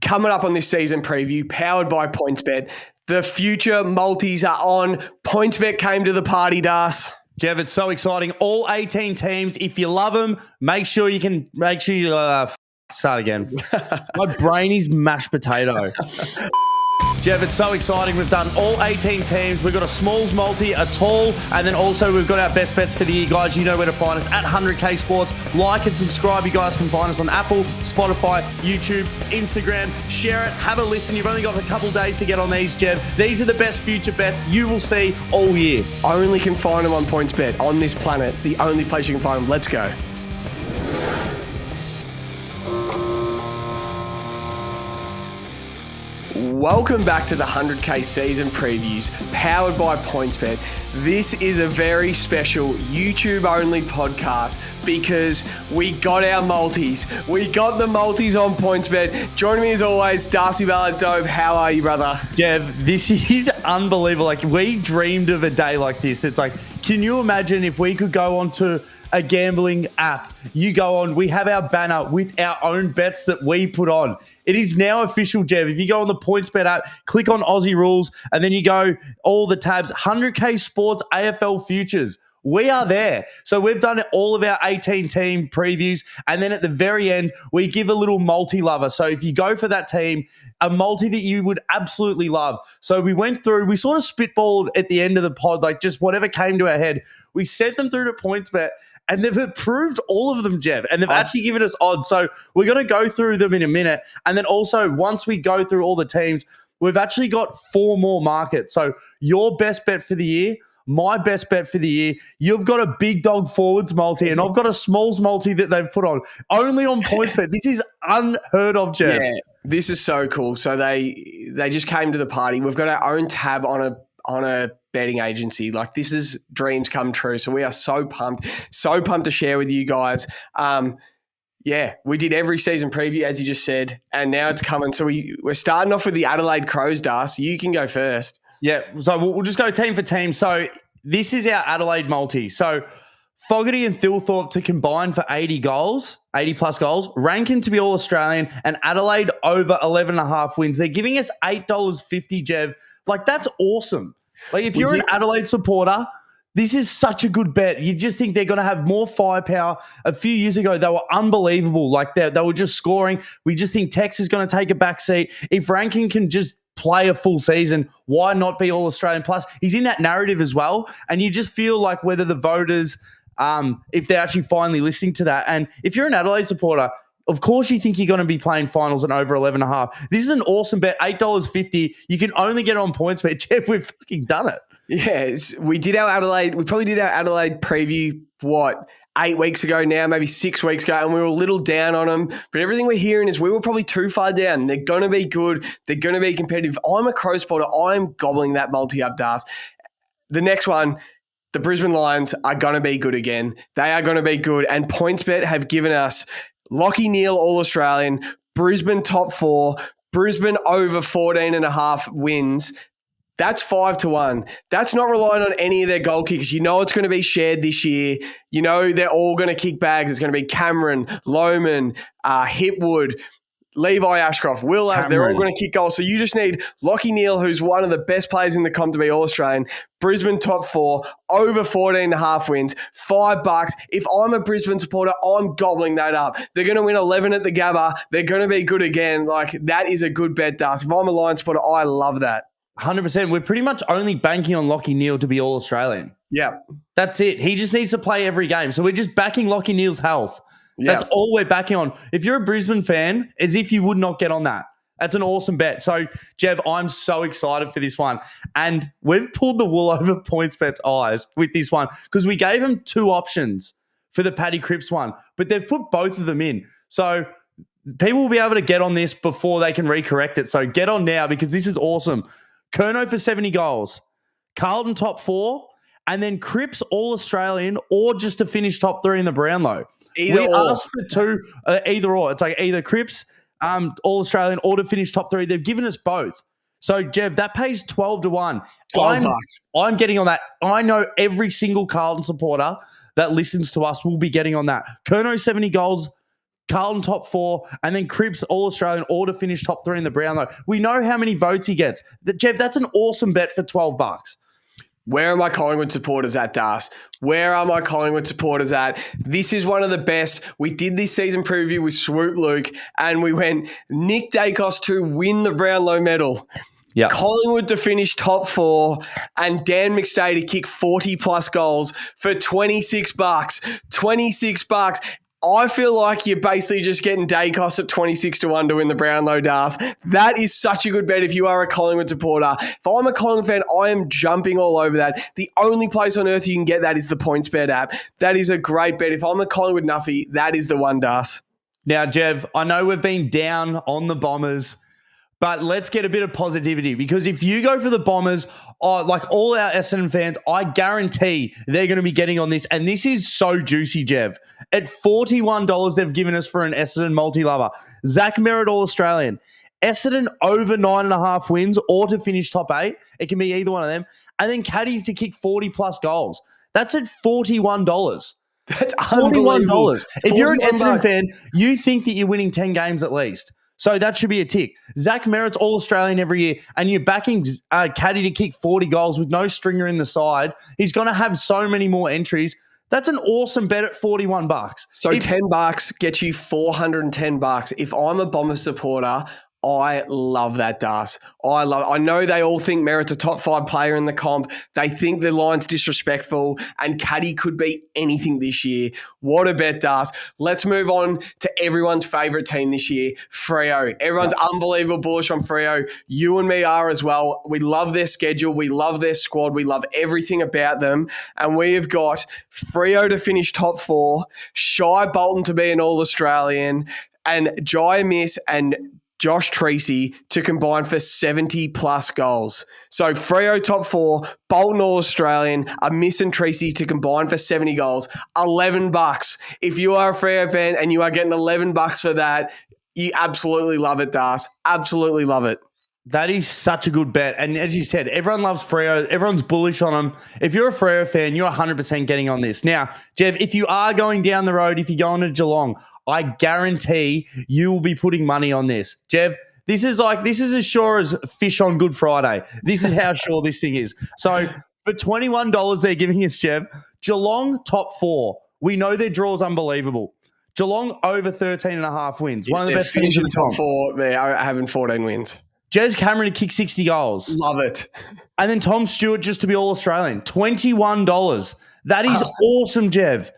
coming up on this season preview, powered by PointsBet. The future multis are on. PointsBet came to the party, Das. Jev, it's so exciting. All 18 teams. If you love them, make sure you start again. My brain is mashed potato. Jev, it's so exciting. We've done all 18 teams. We've got a smalls multi, a tall, and then also we've got our best bets for the year. Guys, you know where to find us at 100K Sports. Like and subscribe. You guys can find us on Apple, Spotify, YouTube, Instagram. Share it. Have a listen. You've only got a couple days to get on these, Jev. These are the best future bets you will see all year. I only can find them on PointsBet on this planet. The only place you can find them. Let's go. Welcome back to the 100K season previews, powered by PointsBet. This is a very special YouTube-only podcast because we got our multis. We got the multis on PointsBet. Joining me as always, Darcy Ballard. Dobe, how are you, brother? Jev, this is unbelievable. Like, we dreamed of a day like this. It's like, can you imagine if we could go onto a gambling app? You go on, we have our banner with our own bets that we put on. It is now official, Jev. If you go on the PointsBet app, click on Aussie Rules, and then you go all the tabs, 100K Sports AFL Futures. We are there. So we've done all of our 18 team previews. And then at the very end, we give a little multi-lover. So if you go for that team, a multi that you would absolutely love. So we went through, we sort of spitballed at the end of the pod, like just whatever came to our head. We sent them through to PointsBet. And they've approved all of them, Jev. And they've actually given us odds. So we're going to go through them in a minute. And then also, once we go through all the teams, we've actually got 4 more markets. So your best bet for the year, my best bet for the year, you've got a big dog forwards multi, and I've got a smalls multi that they've put on. Only on PointsBet. This is unheard of, Jev. Yeah, this is so cool. So they just came to the party. We've got our own tab on a betting agency. Like, this is dreams come true. So we are so pumped to share with you guys. Yeah, we did every season preview, as you just said, and now it's coming. So we're starting off with the Adelaide Crows, Das. You can go first. Yeah, so we'll just go team for team. So this is our Adelaide multi. So Fogarty and Thilthorpe to combine for 80 plus goals. Rankin to be All-Australian, and Adelaide over 11.5 wins. They're giving us $8.50, Jev. Like, that's awesome. Like, if you're an Adelaide supporter, this is such a good bet. You just think they're going to have more firepower. A few years ago, they were unbelievable. Like, they were just scoring. We just think Tex is going to take a back seat. If Rankin can just play a full season, why not be All-Australian Plus? He's in that narrative as well. And you just feel like whether the voters, if they're actually finally listening to that. And if you're an Adelaide supporter, of course you think you're going to be playing finals and over 11.5. This is an awesome bet, $8.50. You can only get it on PointsBet. Jeff, we've fucking done it. Yes, we probably did our Adelaide preview, 8 weeks ago now, maybe 6 weeks ago, and we were a little down on them. But everything we're hearing is we were probably too far down. They're going to be good. They're going to be competitive. I'm a Crow supporter. I'm gobbling that multi-up, Das. The next one, the Brisbane Lions are going to be good again. They are going to be good. And PointsBet have given us Lachie Neale, All-Australian, Brisbane top 4, Brisbane over 14.5 wins. That's 5-1. That's not relying on any of their goal kickers. You know it's going to be shared this year. You know they're all going to kick bags. It's going to be Cameron, Lohman, Hipwood, Levi Ashcroft, Will Ash. They're all going to kick goals. So you just need Lachie Neale, who's one of the best players in the comp, to be All-Australian. Brisbane top 4, over 14.5 wins, $5. If I'm a Brisbane supporter, I'm gobbling that up. They're going to win 11 at the Gabba. They're going to be good again. Like, that is a good bet, Das. If I'm a Lions supporter, I love that. 100%. We're pretty much only banking on Lachie Neale to be All-Australian. Yeah. That's it. He just needs to play every game. So we're just backing Lachie Neale's health. Yeah. That's all we're backing on. If you're a Brisbane fan, as if you would not get on that. That's an awesome bet. So, Jev, I'm so excited for this one. And we've pulled the wool over PointsBet's eyes with this one because we gave them 2 options for the Paddy Cripps one, but they've put both of them in. So people will be able to get on this before they can recorrect it. So get on now because this is awesome. Curnow for 70 goals, Carlton top 4, and then Cripps All-Australian or just to finish top 3 in the Brownlow. We asked for 2, either or. It's like either Cripps All-Australian or to finish top 3. They've given us both. So, Jev, that pays 12-1. I'm getting on that. I know every single Carlton supporter that listens to us will be getting on that. Curnow 70 goals, Carlton top 4, and then Cripps All-Australian or to finish top 3 in the Brownlow. We know how many votes he gets. Jeff, that's an awesome bet for $12. Where are my Collingwood supporters at, Das? Where are my Collingwood supporters at? This is one of the best. We did this season preview with Swoop Luke, and we went Nick Dacos to win the Brownlow medal. Yeah. Collingwood to finish top 4, and Dan McStay to kick 40-plus goals for $26. $26. I feel like you're basically just getting Dacos at 26-1 to win the Brownlow, Das. That is such a good bet if you are a Collingwood supporter. If I'm a Collingwood fan, I am jumping all over that. The only place on earth you can get that is the PointsBet app. That is a great bet. If I'm a Collingwood nuffy, that is the one, Das. Now, Jev, I know we've been down on the Bombers, but let's get a bit of positivity, because if you go for the Bombers, like all our Essendon fans, I guarantee they're going to be getting on this. And this is so juicy, Jev. At $41, they've given us for an Essendon multi-lover. Zach Merritt, All-Australian. Essendon over 9.5 wins or to finish top 8. It can be either one of them. And then Caddy to kick 40-plus goals. That's at $41. That's unbelievable. $41. If you're an Essendon $41. fan, you think that you're winning 10 games at least. So that should be a tick. Zach Merritt's All-Australian every year, and you're backing Caddy to kick 40 goals with no stringer in the side. He's going to have so many more entries. That's an awesome bet at $41. So $10 gets you $410. If I'm a Bomber supporter, I love that, Das. I know they all think Merritt's a top 5 player in the comp. They think the line's disrespectful, and Caddy could be anything this year. What a bet, Das. Let's move on to everyone's favourite team this year, Freo. Everyone's unbelievable bullish on Freo. You and me are as well. We love their schedule. We love their squad. We love everything about them. And we have got Freo to finish top 4, Shai Bolton to be an All-Australian, and Jai Miss and Josh Treacy to combine for 70-plus goals. So Freo top 4, Bolton All-Australian, a Miss and Treacy to combine for 70 goals. $11. If you are a Freo fan and you are getting $11 for that, you absolutely love it, Das. Absolutely love it. That is such a good bet. And as you said, everyone loves Freo. Everyone's bullish on them. If you're a Freo fan, you're 100% getting on this. Now, Jeff, if you are going down the road, if you're going to Geelong, I guarantee you will be putting money on this. Jeff, this is as sure as fish on Good Friday. This is how sure this thing is. So for $21 they're giving us, Jeff, Geelong top 4. We know their draw is unbelievable. Geelong over 13.5 wins. One of the best teams in the top comp. 4. They're having 14 wins. Jez Cameron to kick 60 goals. Love it. And then Tom Stewart just to be All-Australian. $21. That is awesome, Jev.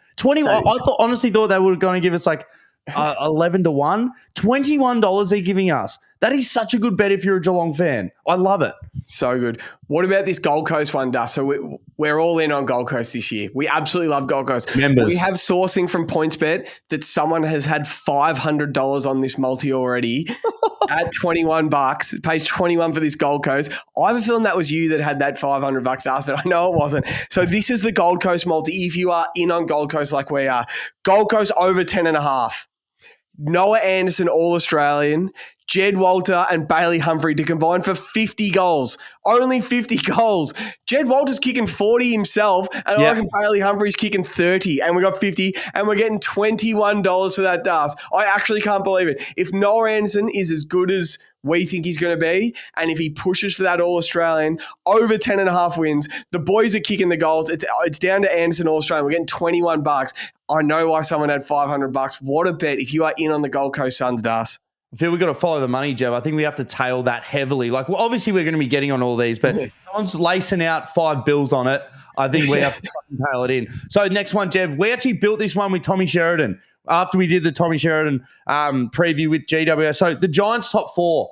Honestly thought they were going to give us like 11-1. $21 they're giving us. That is such a good bet if you're a Geelong fan. I love it. So good. What about this Gold Coast one, Dus? So we're all in on Gold Coast this year. We absolutely love Gold Coast. Members. We have sourcing from PointsBet that someone has had $500 on this multi already at $21. It pays $21 for this Gold Coast. I have a feeling that was you that had that $500, Dus, but I know it wasn't. So this is the Gold Coast multi. If you are in on Gold Coast like we are, Gold Coast over 10.5. Noah Anderson, All-Australian, Jed Walter and Bailey Humphrey to combine for 50 goals. Only 50 goals. Jed Walter's kicking 40 himself, and I reckon Bailey Humphrey's kicking 30, and we got 50, and we're getting $21 for that, Das. I actually can't believe it. If Noah Anderson is as good as we think he's going to be, and if he pushes for that All-Australian, over 10.5 wins, the boys are kicking the goals. It's down to Anderson All-Australian. We're getting $21. I know why someone had $500. What a bet if you are in on the Gold Coast Suns, Das. I feel we've got to follow the money, Jeff. I think we have to tail that heavily. Like, well, obviously we're going to be getting on all these, but if someone's lacing out $5 on it, I think we have to fucking tail it in. So next one, Jeff, we actually built this one with Tommy Sheridan after we did the Tommy Sheridan preview with GWS. So the Giants top 4,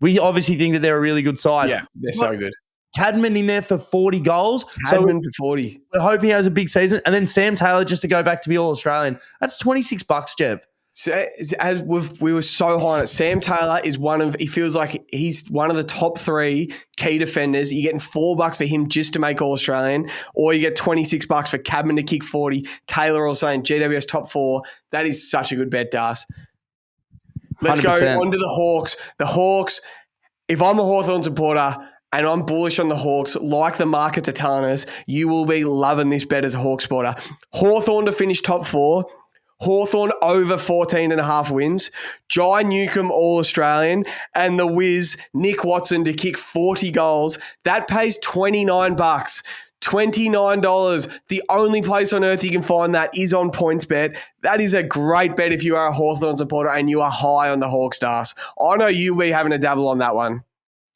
we obviously think that they're a really good side. Yeah, they're so good. Cadman in there for 40 goals. Cadman for 40. We hope he has a big season. And then Sam Taylor just to go back to be All-Australian. That's $26, Jeff. So, as we were so high on it, Sam Taylor is he feels like he's one of the top 3 key defenders. You're getting $4 for him just to make All-Australian, or you get $26 for Cadman to kick 40. Taylor also in GWS top 4. That is such a good bet, Das. Let's 100%. go on to the Hawks. The Hawks, if I'm a Hawthorn supporter and I'm bullish on the Hawks, like the markets are telling us, you will be loving this bet as a Hawks supporter. Hawthorn to finish top 4. Hawthorn over 14.5 wins. Jai Newcomb All-Australian and the whiz Nick Watson to kick 40 goals. That pays $29. $29. The only place on earth you can find that is on PointsBet. That is a great bet if you are a Hawthorn supporter and you are high on the Hawk Stars. I know you'll be having a dabble on that one.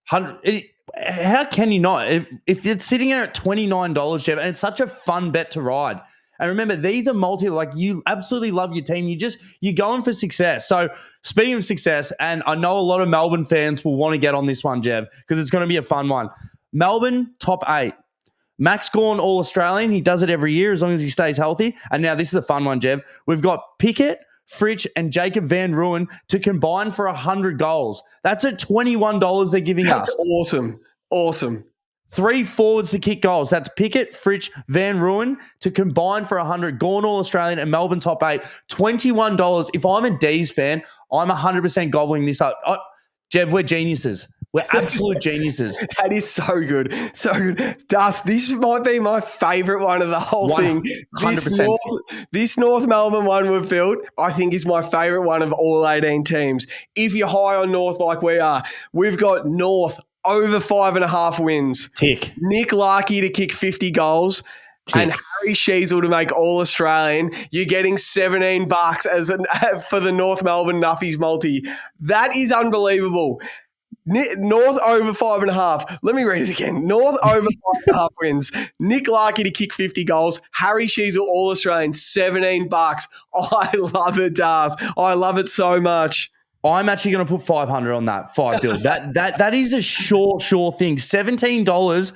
How can you not? If it's sitting there at $29, Jeff, and it's such a fun bet to ride. And remember, these are you absolutely love your team. You're going for success. So speaking of success, and I know a lot of Melbourne fans will want to get on this one, Jeff, because it's going to be a fun one. Melbourne, top 8. Max Gawn, All-Australian. He does it every year as long as he stays healthy. And now this is a fun one, Jeff. We've got Pickett, Fritsch, and Jacob Van Ruin to combine for 100 goals. That's at $21 they're giving us. That's awesome. Awesome. 3 forwards to kick goals. That's Pickett, Fritsch, Van Ruin to combine for 100. Gawn All-Australian and Melbourne top 8. $21. If I'm a D's fan, I'm 100% gobbling this up. Jeff, we're geniuses. We're absolute geniuses. That is so good. So good. Dust, this might be my favourite one of the whole thing. 100%. This North Melbourne one we've built, I think is my favourite one of all 18 teams. If you're high on North like we are, we've got North over 5.5 wins. Tick. Nick Larkey to kick 50 goals. Tick. And Harry Sheasel to make All-Australian. You're getting $17 for the North Melbourne Nuffies multi. That is unbelievable. North over 5.5. Let me read it again. North over 5.5 wins. Nick Larkey to kick 50 goals. Harry Sheasel All-Australian, $17. I love it, Dars. I love it so much. I'm actually going to put 500 on that 5 build. That is a sure thing. $17.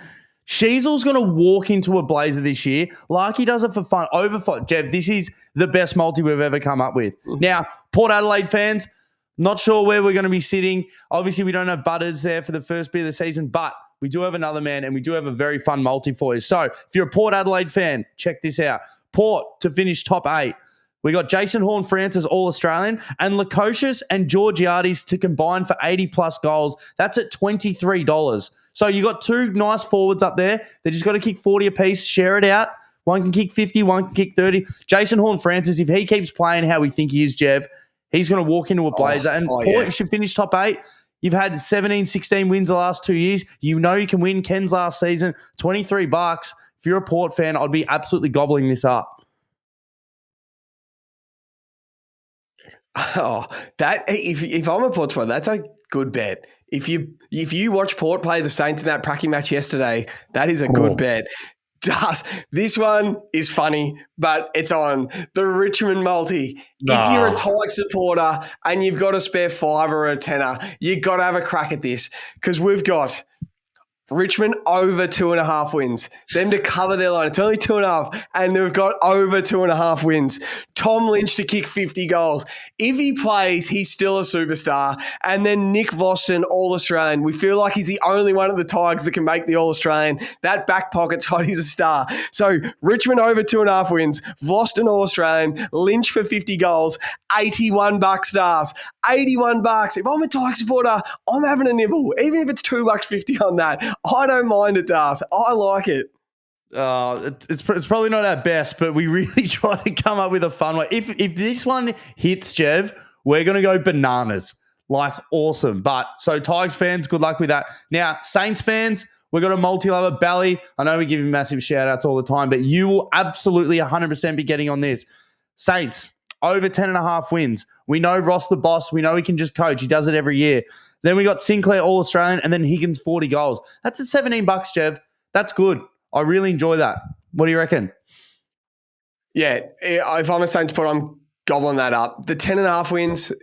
Sheasel's going to walk into a blazer this year. Larkey does it for fun. Over 5. Jeff, this is the best multi we've ever come up with. Now, Port Adelaide fans, not sure where we're going to be sitting. Obviously, we don't have Butters there for the first bit of the season, but we do have another man and we do have a very fun multi for you. So if you're a Port Adelaide fan, check this out. Port to finish top 8. We got Jason Horne-Francis All-Australian and Lukosius and Georgiades to combine for 80-plus goals. That's at $23. So you got 2 nice forwards up there. They just got to kick 40 apiece, share it out. One can kick 50, one can kick 30. Jason Horne-Francis, if he keeps playing how we think he is, Jev, he's going to walk into a blazer. Port should finish top 8. You've had 17, 16 wins the last 2 years. You know you can win. Ken's last season, $23. If you're a Port fan, I'd be absolutely gobbling this up. Oh, that if I'm a Port supporter, that's a good bet. If you watch Port play the Saints in that pracky match yesterday, that is a good bet. This one is funny, but it's on the Richmond multi. If you're a Tigers supporter and you've got a spare 5 or a tenner, you've got to have a crack at this because we've got Richmond over 2.5 wins. Them to cover their line. It's only 2.5, and they've got over 2.5 wins. Tom Lynch to kick 50 goals. If he plays, he's still a superstar. And then Nick Voston, All-Australian. We feel like he's the only one of the Tigers that can make the All-Australian. That back pocket side, he's a star. So Richmond over 2.5 wins. Voston All-Australian. Lynch for 50 goals. $81 Stars. $81. If I'm a Tigers supporter, I'm having a nibble. Even if it's $2.50 on that. I don't mind it, Das. I like it. It's probably not our best, but we really try to come up with a fun one. If this one hits, Jev, we're going to go bananas. Like, awesome. But so Tigers fans, good luck with that. Now, Saints fans, we've got a multi-lover, Bally. I know we give you massive shout-outs all the time, but you will absolutely 100% be getting on this. Saints, over 10.5 wins. We know Ross the boss. We know he can just coach. He does it every year. Then we got Sinclair All-Australian and then Higgins 40 goals. That's at $17, Jev. That's good. I really enjoy that. What do you reckon? Yeah, if I'm a Saints supporter, I'm gobbling that up. The 10.5 wins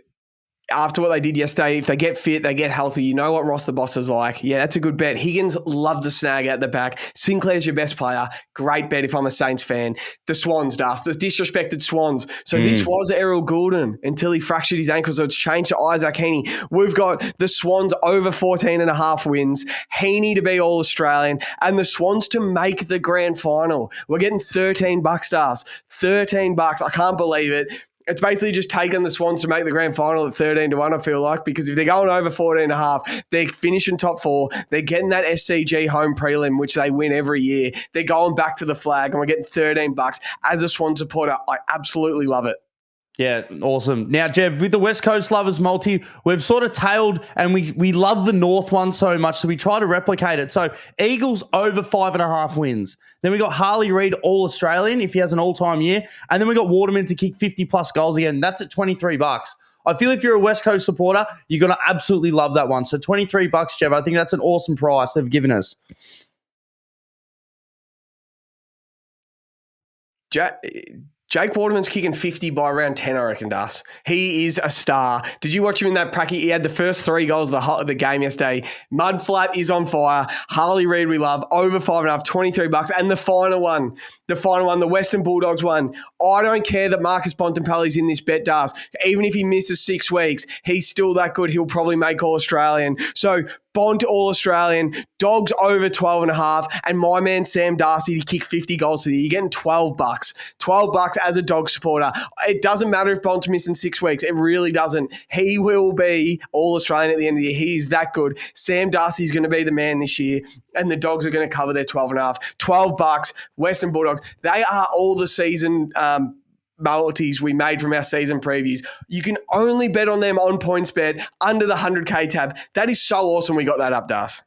after what they did yesterday, if they get fit, they get healthy, you know what Ross the boss is like. Yeah, that's a good bet. Higgins loves a snag out the back. Sinclair's your best player. Great bet if I'm a Saints fan. The Swans, Dust. The disrespected Swans. So this was Errol Goulden until he fractured his ankle, so it's changed to Isaac Heaney. We've got the Swans over 14.5 wins. Heaney to be All-Australian and the Swans to make the grand final. We're getting $13, Dust. $13. I can't believe it. It's basically just taking the Swans to make the grand final at 13-1, I feel like, because if they're going over 14.5, they're finishing top 4. They're getting that SCG home prelim, which they win every year. They're going back to the flag, and we're getting $13. As a Swan supporter, I absolutely love it. Yeah, awesome. Now, Jev, with the West Coast Lovers multi, we've sort of tailed and we love the North one so much, so we try to replicate it. So Eagles over 5.5 wins. Then we got Harley Reid All Australian if he has an all-time year. And then we got Waterman to kick 50+ goals again. That's at $23. I feel if you're a West Coast supporter, you're going to absolutely love that one. So $23, Jev. I think that's an awesome price they've given us. Jake Waterman's kicking 50 by around 10, I reckon, Das. He is a star. Did you watch him in that pracky? He had the first 3 goals of the game yesterday. Mudflat is on fire. Harley Reid we love. Over 5.5, $23. And the final one, the Western Bulldogs one. I don't care that Marcus Bontempelli's in this bet, Das. Even if he misses 6 weeks, he's still that good. He'll probably make All-Australian. So Bont All-Australian, Dogs over 12.5, and my man Sam Darcy to kick 50 goals today. You're getting $12. $12 as a Dog supporter. It doesn't matter if Bont's missing 6 weeks. It really doesn't. He will be All-Australian at the end of the year. He's that good. Sam Darcy's going to be the man this year, and the Dogs are going to cover their 12.5. $12, Western Bulldogs. They are all the season multis we made from our season previews. You can only bet on them on PointsBet under the 100K tab. That is so awesome we got that up, Das.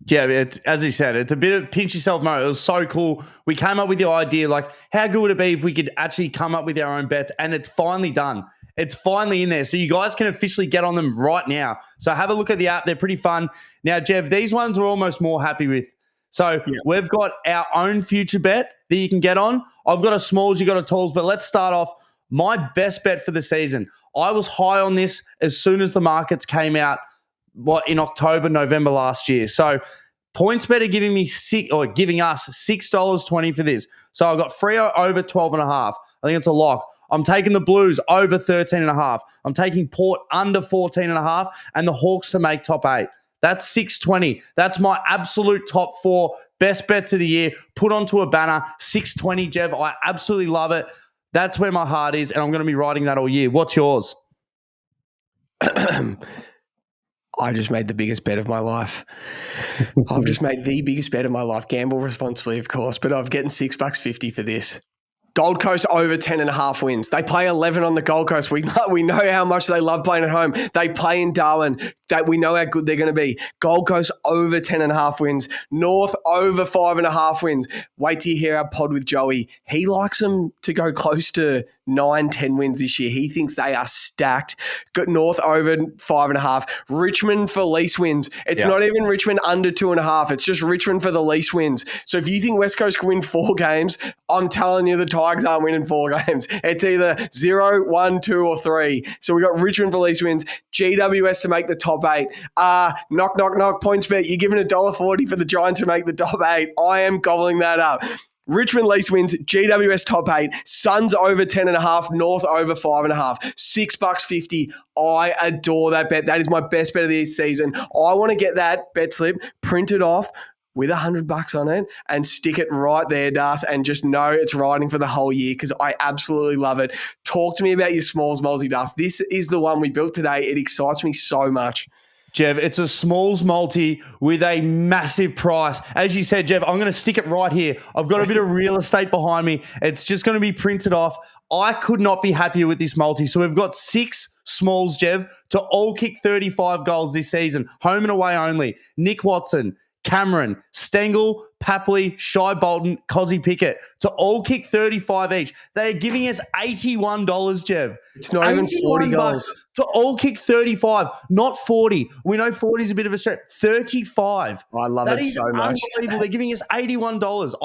Yeah, it's, as you said, it's a bit of pinch yourself mode. It was so cool. We came up with the idea, like, how good would it be if we could actually come up with our own bets? And it's finally done. It's finally in there. So you guys can officially get on them right now. So have a look at the app. They're pretty fun. Now, Jev, these ones we're almost more happy with. So we've got our own future bet that you can get on. I've got a smalls, you got a talls, but let's start off. My best bet for the season. I was high on this as soon as the markets came out in October, November last year. So PointsBet are giving us $6.20 for this. So I've got Freo over 12.5. I think it's a lock. I'm taking the Blues over 13.5. I'm taking Port under 14.5 and the Hawks to make top 8. That's $6.20. That's my absolute top 4 best bets of the year. Put onto a banner, $6.20, Jev. I absolutely love it. That's where my heart is, and I'm going to be riding that all year. What's yours? I just made the biggest bet of my life. I've just made the biggest bet of my life. Gamble responsibly, of course, but I'm getting $6.50 for this. Gold Coast over 10.5 wins. They play 11 on the Gold Coast. We know how much they love playing at home. They play in Darwin. That we know how good they're going to be. Gold Coast over 10.5 wins. North over 5.5 wins. Wait till you hear our pod with Joey. He likes them to go close to 9-10 wins this year. He thinks they are stacked. Got North over 5.5. Richmond for least wins. It's not even Richmond under 2.5. It's just Richmond for the least wins. So if you think West Coast can win 4 games, I'm telling you the Tigers aren't winning 4 games. It's either 0, 1, 2, or 3. So we got Richmond for least wins. GWS to make the top 8. Knock, knock, knock. PointsBet. You're giving $1.40 for the Giants to make the top 8. I am gobbling that up. Richmond least wins, GWS top 8, Suns over 10.5, North over 5.5, $6.50. I adore that bet. That is my best bet of the season. I want to get that bet slip printed off with $100 on it and stick it right there, Das, and just know it's riding for the whole year because I absolutely love it. Talk to me about your smalls multi, Das. This is the one we built today. It excites me so much. Jev, it's a smalls multi with a massive price. As you said, Jev, I'm going to stick it right here. I've got a bit of real estate behind me. It's just going to be printed off. I could not be happier with this multi. So we've got 6 smalls, Jev, to all kick 35 goals this season. Home and away only. Nick Watson, Cameron, Stengel, Papley, Shai Bolton, Cozzy Pickett to all kick 35 each. They're giving us $81, Jev. It's not even 40 goals. To all kick 35, not 40. We know 40 is a bit of a stretch. 35. I love it so much. Unbelievable. They're giving us $81.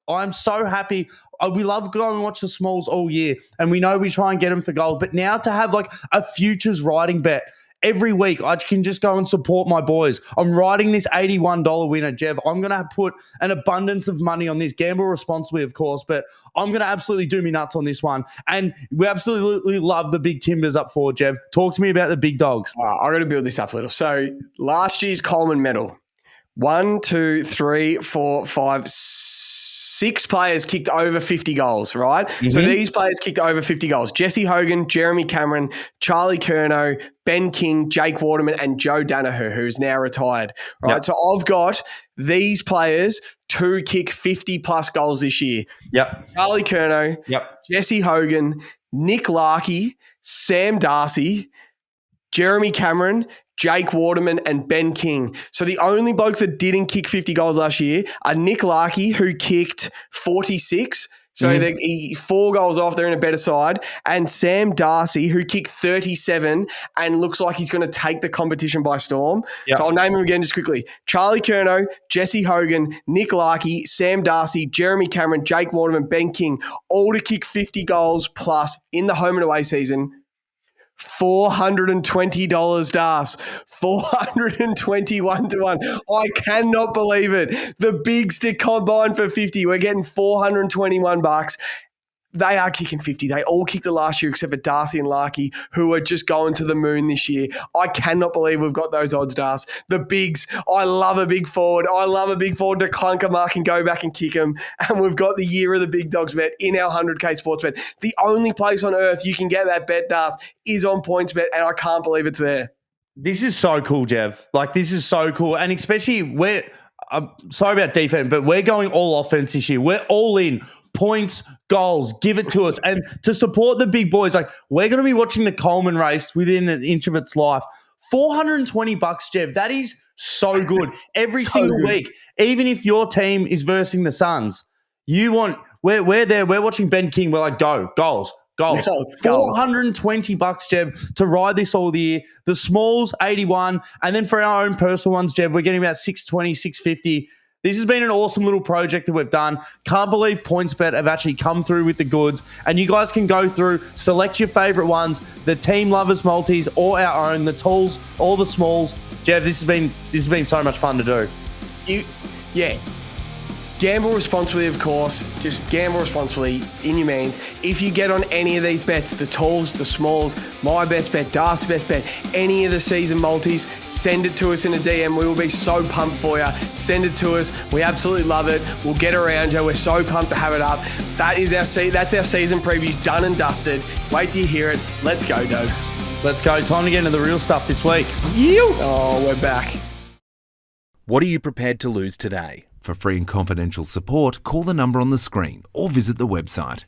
I'm so happy. We love going and watch the smalls all year, and we know we try and get them for gold. But now to have like a futures riding bet every week, I can just go and support my boys. I'm riding this $81 winner, Jev. I'm going to put an abundance of money on this. Gamble responsibly, of course, but I'm going to absolutely do me nuts on this one. And we absolutely love the big timbers up forward, Jev. Talk to me about the big dogs. I'm going to build this up a little. So last year's Coleman medal, 1, 2, 3, 4, 5, 6 players kicked over 50 goals, right? Mm-hmm. So these players kicked over 50 goals. Jesse Hogan, Jeremy Cameron, Charlie Curnow, Ben King, Jake Waterman, and Joe Danaher, who's now retired, right? Yep. So I've got these players to kick 50-plus goals this year. Yep. Charlie Curnow, Jesse Hogan, Nick Larkey, Sam Darcy, Jeremy Cameron, Jake Waterman, and Ben King. So the only blokes that didn't kick 50 goals last year are Nick Larkey, who kicked 46. So they're 4 goals off. They're in a better side. And Sam Darcy, who kicked 37 and looks like he's going to take the competition by storm. Yep. So I'll name them again just quickly. Charlie Curnow, Jesse Hogan, Nick Larkey, Sam Darcy, Jeremy Cameron, Jake Waterman, Ben King, all to kick 50 goals plus in the home and away season. $420, Das. 421 to 1. I cannot believe it. The bigs to combine for 50. We're getting $421. They are kicking 50. They all kicked it last year except for Darcy and Larkey, who are just going to the moon this year. I cannot believe we've got those odds, Das. The bigs. I love a big forward. I love a big forward to clunk a mark and go back and kick them. And we've got the year of the big dogs bet in our 100K sports bet. The only place on earth you can get that bet, Das, is on points bet, and I can't believe it's there. This is so cool, Jev. Like, this is so cool. And especially I'm sorry about defense, but we're going all offense this year. We're all in. Points, goals, give it to us. And to support the big boys, like, we're going to be watching the Coleman race within an inch of its life. $420, Jev. That is so good. Every single week, even if your team is versing the Suns, we're there, we're watching Ben King, we're like, goals. $420, Jev, to ride this all the year. The smalls, 81. And then for our own personal ones, Jev, we're getting about 620, 650. This has been an awesome little project that we've done. Can't believe PointsBet have actually come through with the goods. And you guys can go through, select your favourite ones, the Team Lovers multis or our own, the tools, all the smalls. Jev, this has been so much fun to do. Gamble responsibly, of course. Just gamble responsibly in your means. If you get on any of these bets, the tools, the smalls, my best bet, Darcy's best bet, any of the season multis, send it to us in a DM. We will be so pumped for you. Send it to us. We absolutely love it. We'll get around you. We're so pumped to have it up. That's our season previews done and dusted. Wait till you hear it. Let's go, Dobe. Let's go. Time to get into the real stuff this week. Oh, we're back. What are you prepared to lose today? For free and confidential support, call the number on the screen or visit the website.